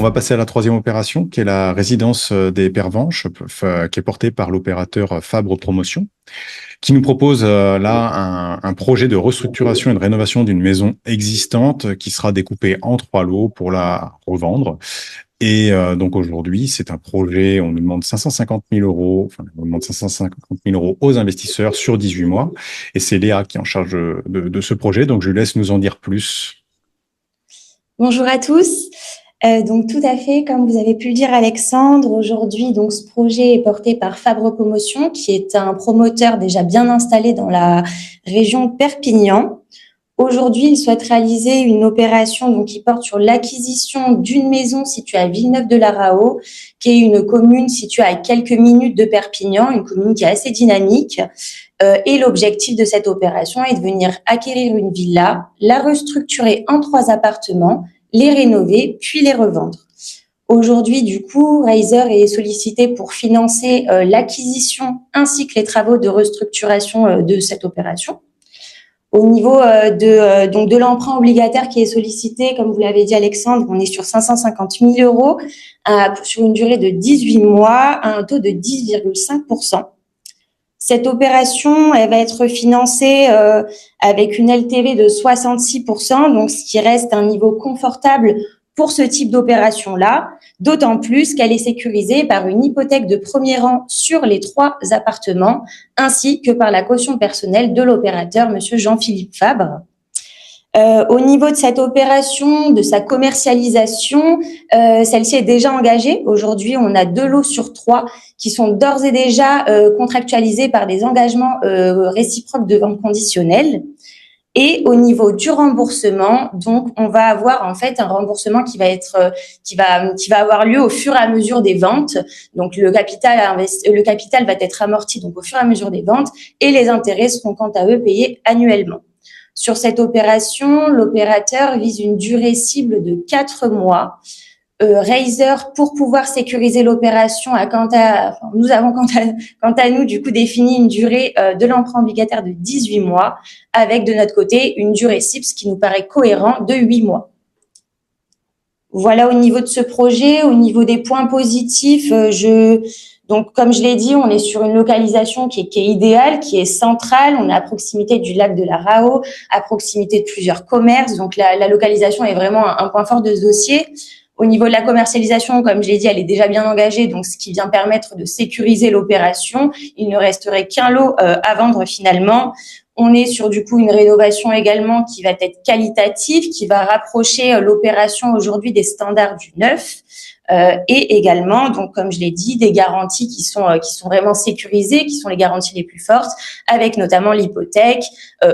On va passer à la troisième opération, qui est la résidence des Pervenches, qui est portée par l'opérateur Fabre Promotion, qui nous propose là un projet de restructuration et de rénovation d'une maison existante qui sera découpée en 3 lots pour la revendre. Et donc aujourd'hui, c'est un projet, on nous demande 550 000 euros, enfin, on demande 550 000 euros aux investisseurs sur 18 mois. Et c'est Léa qui est en charge de ce projet, donc je laisse nous en dire plus. Bonjour à tous. Donc tout à fait, comme vous avez pu le dire Alexandre, aujourd'hui donc ce projet est porté par Fabre Promotion, qui est un promoteur déjà bien installé dans la région de Perpignan. Aujourd'hui, il souhaite réaliser une opération donc qui porte sur l'acquisition d'une maison située à Villeneuve-de-la-Raho, qui est une commune située à quelques minutes de Perpignan, une commune qui est assez dynamique. Et l'objectif de cette opération est de venir acquérir une villa, la restructurer en 3 appartements, les rénover, puis les revendre. Aujourd'hui, du coup, Reiser est sollicité pour financer l'acquisition ainsi que les travaux de restructuration de cette opération. Au niveau donc de l'emprunt obligataire qui est sollicité, comme vous l'avez dit Alexandre, on est sur 550 000 euros sur une durée de 18 mois à un taux de 10,5%. Cette opération, elle va être financée avec une LTV de 66%, donc ce qui reste un niveau confortable pour ce type d'opération-là, d'autant plus qu'elle est sécurisée par une hypothèque de premier rang sur les 3 appartements, ainsi que par la caution personnelle de l'opérateur, monsieur Jean-Philippe Fabre. Au niveau de cette opération, de sa commercialisation, celle-ci est déjà engagée. Aujourd'hui, on a 2 lots sur 3 qui sont d'ores et déjà contractualisés par des engagements réciproques de vente conditionnelle. Et au niveau du remboursement, donc on va avoir en fait un remboursement qui va avoir lieu au fur et à mesure des ventes. Donc le capital va être amorti donc au fur et à mesure des ventes et les intérêts seront quant à eux payés annuellement. Sur cette opération, l'opérateur vise une durée cible de 4 mois. Reiser, pour pouvoir sécuriser l'opération, nous avons quant à nous du coup défini une durée de l'emprunt obligataire de 18 mois, avec de notre côté une durée cible, ce qui nous paraît cohérent, de 8 mois. Voilà au niveau de ce projet. Au niveau des points positifs, donc, comme je l'ai dit, on est sur une localisation qui est idéale, qui est centrale. On est à proximité du lac de la Raho, à proximité de plusieurs commerces. Donc, la localisation est vraiment un point fort de ce dossier. Au niveau de la commercialisation, comme je l'ai dit, elle est déjà bien engagée, donc ce qui vient permettre de sécuriser l'opération. Il ne resterait qu'un lot à vendre finalement. On est sur du coup une rénovation également qui va être qualitative, qui va rapprocher l'opération aujourd'hui des standards du neuf. Et également, donc comme je l'ai dit, des garanties qui sont vraiment sécurisées, qui sont les garanties les plus fortes, avec notamment l'hypothèque,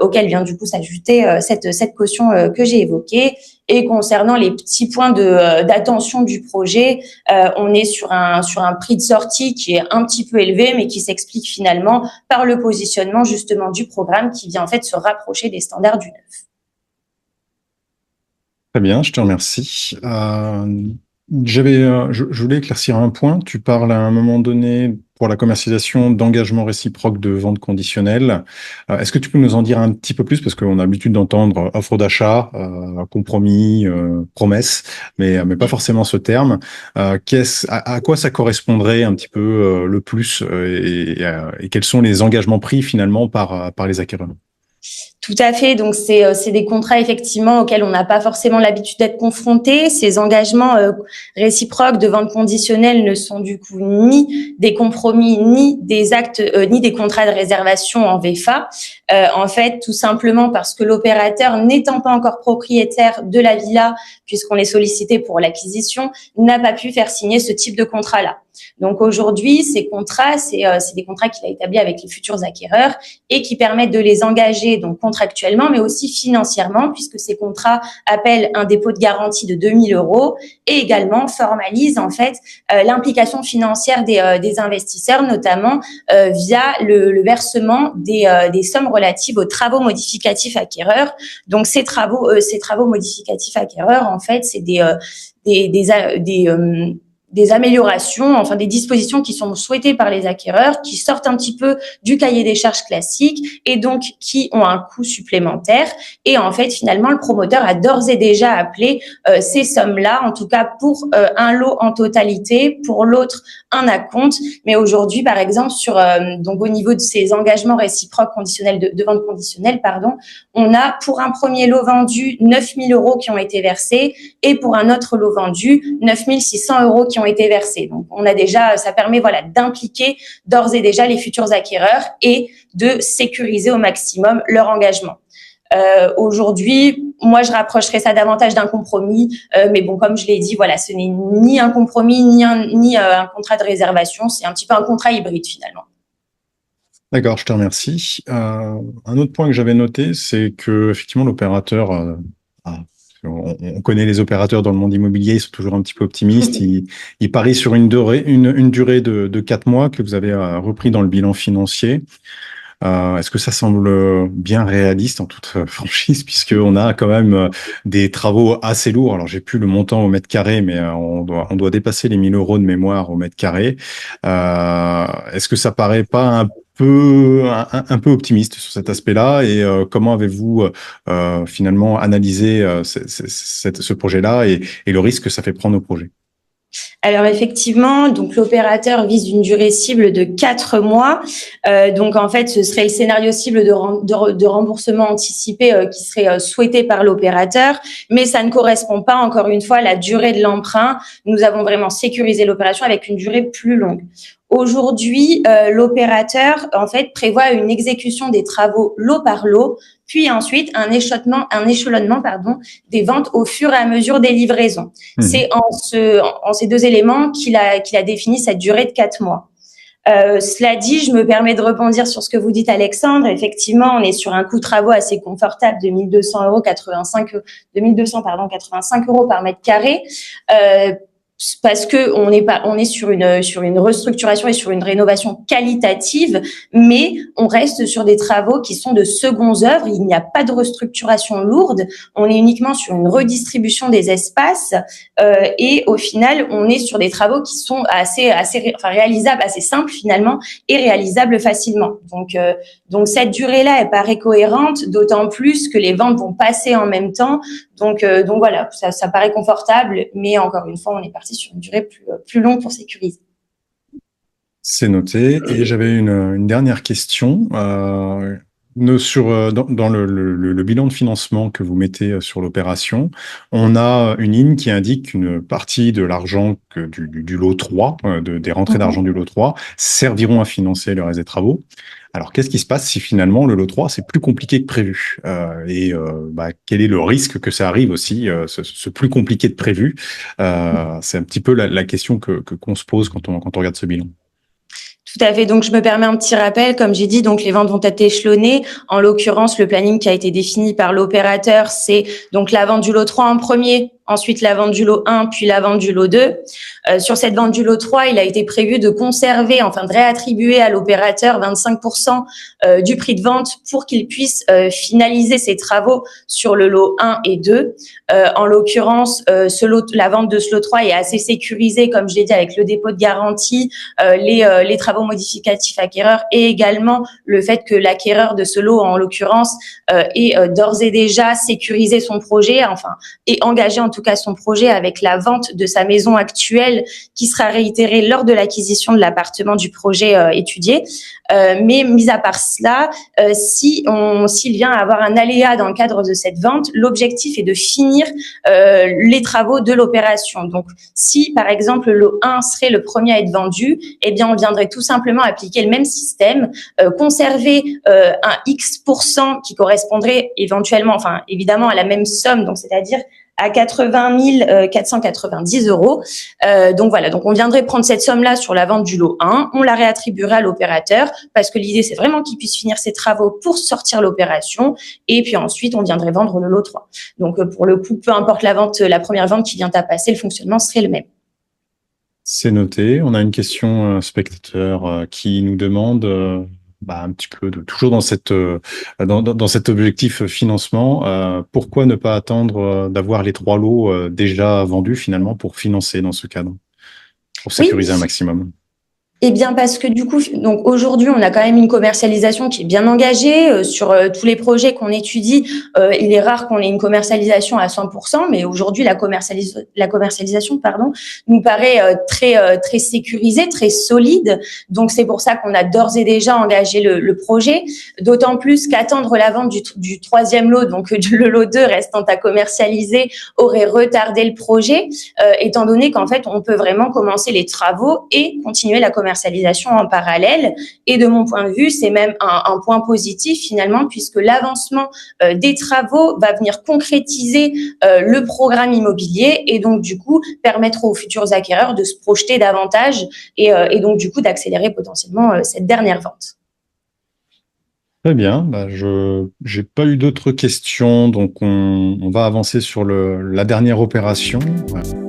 auquel vient du coup s'ajouter cette caution que j'ai évoquée. Et concernant les petits points d'attention du projet, on est sur un prix de sortie qui est un petit peu élevé, mais qui s'explique finalement par le positionnement justement du programme qui vient en fait se rapprocher des standards du neuf. Très bien, je te remercie. Je voulais éclaircir un point. Tu parles à un moment donné pour la commercialisation d'engagement réciproque de vente conditionnelle. Est-ce que tu peux nous en dire un petit peu plus parce qu'on a l'habitude d'entendre offre d'achat, compromis, promesse, mais pas forcément ce terme. À quoi ça correspondrait un petit peu le plus et quels sont les engagements pris finalement par les acquéreurs? Tout à fait. Donc, c'est des contrats effectivement auxquels on n'a pas forcément l'habitude d'être confronté. Ces engagements réciproques de vente conditionnelle ne sont du coup ni des compromis, ni des actes, ni des contrats de réservation en VFA. En fait, tout simplement parce que l'opérateur, n'étant pas encore propriétaire de la villa, puisqu'on est sollicité pour l'acquisition, n'a pas pu faire signer ce type de contrat-là. Donc aujourd'hui, ces contrats, c'est des contrats qu'il a établis avec les futurs acquéreurs et qui permettent de les engager donc contractuellement, mais aussi financièrement, puisque ces contrats appellent un dépôt de garantie de 2 000 euros et également formalisent en fait l'implication financière des investisseurs, notamment via le versement des sommes relatives aux travaux modificatifs acquéreurs. Donc ces travaux modificatifs acquéreurs, en fait, c'est des améliorations, enfin des dispositions qui sont souhaitées par les acquéreurs, qui sortent un petit peu du cahier des charges classique et donc qui ont un coût supplémentaire. Et en fait, finalement, le promoteur a d'ores et déjà appelé ces sommes-là, en tout cas pour un lot en totalité, pour l'autre un acompte. Mais aujourd'hui, par exemple, donc au niveau de ces engagements réciproques conditionnels de vente conditionnelle, on a pour un premier lot vendu 9 000 € qui ont été versés et pour un autre lot vendu 9 600 € qui ont été versés. Donc on a déjà, ça permet d'impliquer d'ores et déjà les futurs acquéreurs et de sécuriser au maximum leur engagement. Aujourd'hui, moi, je rapprocherais ça davantage d'un compromis, mais bon, comme je l'ai dit, ce n'est ni un compromis ni un contrat de réservation, c'est un petit peu un contrat hybride finalement. D'accord, je te remercie. Un autre point que j'avais noté, c'est que effectivement l'opérateur, on connaît les opérateurs dans le monde immobilier, ils sont toujours un petit peu optimistes. Ils parient sur une durée de 4 mois que vous avez repris dans le bilan financier. Est-ce que ça semble bien réaliste en toute franchise, puisqu'on a quand même des travaux assez lourds. Alors, j'ai plus le montant au mètre carré, mais on doit dépasser les 1 000 € de mémoire au mètre carré. Est-ce que ça paraît pas un peu optimiste sur cet aspect-là, et comment avez-vous finalement analysé ce projet-là et le risque que ça fait prendre au projet? Alors effectivement, donc l'opérateur vise une durée cible de 4 mois. Donc en fait, ce serait le scénario cible de remboursement anticipé qui serait souhaité par l'opérateur, mais ça ne correspond pas encore une fois à la durée de l'emprunt. Nous avons vraiment sécurisé l'opération avec une durée plus longue. Aujourd'hui, l'opérateur en fait prévoit une exécution des travaux lot par lot, puis ensuite un échelonnement des ventes au fur et à mesure des livraisons. C'est en ces deux éléments qu'il a défini cette durée de 4 mois. Cela dit, je me permets de rebondir sur ce que vous dites, Alexandre. Effectivement, on est sur un coût de travaux assez confortable de 85 € par mètre carré. Parce que on est sur une restructuration et sur une rénovation qualitative, mais on reste sur des travaux qui sont de secondes œuvres. Il n'y a pas de restructuration lourde. On est uniquement sur une redistribution des espaces et au final, on est sur des travaux qui sont assez réalisables, assez simples finalement et réalisables facilement. Donc cette durée-là, elle paraît cohérente, d'autant plus que les ventes vont passer en même temps. Donc voilà, ça paraît confortable, mais encore une fois, on est parti sur une durée plus longue pour sécuriser. C'est noté. Et j'avais une dernière question. Dans le bilan de financement que vous mettez sur l'opération, on a une ligne qui indique qu'une partie de l'argent du lot 3, des rentrées d'argent du lot 3, serviront à financer le reste des travaux. Alors, qu'est-ce qui se passe si finalement le lot 3, c'est plus compliqué que prévu? Quel est le risque que ça arrive aussi, ce plus compliqué que prévu? C'est un petit peu la question qu'on se pose quand on regarde ce bilan. Tout à fait. Donc, je me permets un petit rappel. Comme j'ai dit, donc les ventes vont être échelonnées. En l'occurrence, le planning qui a été défini par l'opérateur, c'est donc la vente du lot 3 en premier, ensuite la vente du lot 1, puis la vente du lot 2. Sur cette vente du lot 3, il a été prévu de de réattribuer à l'opérateur 25% du prix de vente pour qu'il puisse finaliser ses travaux sur le lot 1 et 2. En l'occurrence, la vente de ce lot 3 est assez sécurisée, comme je l'ai dit, avec le dépôt de garantie, les travaux modificatifs acquéreurs et également le fait que l'acquéreur de ce lot, en l'occurrence, ait d'ores et déjà sécurisé son projet, et engagé en tout cas son projet avec la vente de sa maison actuelle qui sera réitérée lors de l'acquisition de l'appartement du projet étudié. Mais mis à part cela, s'il vient à avoir un aléa dans le cadre de cette vente, l'objectif est de finir les travaux de l'opération. Donc, si par exemple le lot 1 serait le premier à être vendu, eh bien on viendrait tout simplement appliquer le même système, conserver un X% qui correspondrait évidemment à la même somme, donc c'est-à-dire à 80 490 €. Donc voilà, donc on viendrait prendre cette somme-là sur la vente du lot 1, on la réattribuerait à l'opérateur parce que l'idée c'est vraiment qu'il puisse finir ses travaux pour sortir l'opération et puis ensuite on viendrait vendre le lot 3. Donc pour le coup, peu importe la première vente qui vient à passer, le fonctionnement serait le même. C'est noté. On a une question spectateur qui nous demande un petit peu toujours dans dans cet objectif financement, pourquoi ne pas attendre d'avoir les 3 lots déjà vendus finalement pour financer dans ce cadre? pour Oui. sécuriser un maximum? Eh bien, parce que du coup, donc aujourd'hui, on a quand même une commercialisation qui est bien engagée sur tous les projets qu'on étudie. Il est rare qu'on ait une commercialisation à 100%, mais aujourd'hui, la commercialisation, pardon, nous paraît très sécurisée, très solide. Donc, c'est pour ça qu'on a d'ores et déjà engagé le projet. D'autant plus qu'attendre la vente du troisième lot, donc le lot 2 restant à commercialiser, aurait retardé le projet, étant donné qu'en fait, on peut vraiment commencer les travaux et continuer la commercialisation en parallèle. Et de mon point de vue, c'est même un point positif finalement, puisque l'avancement des travaux va venir concrétiser le programme immobilier et donc du coup permettre aux futurs acquéreurs de se projeter davantage et donc du coup d'accélérer potentiellement cette dernière vente. Très bien, bah, j'ai pas eu d'autres questions, donc on va avancer sur la dernière opération. Voilà.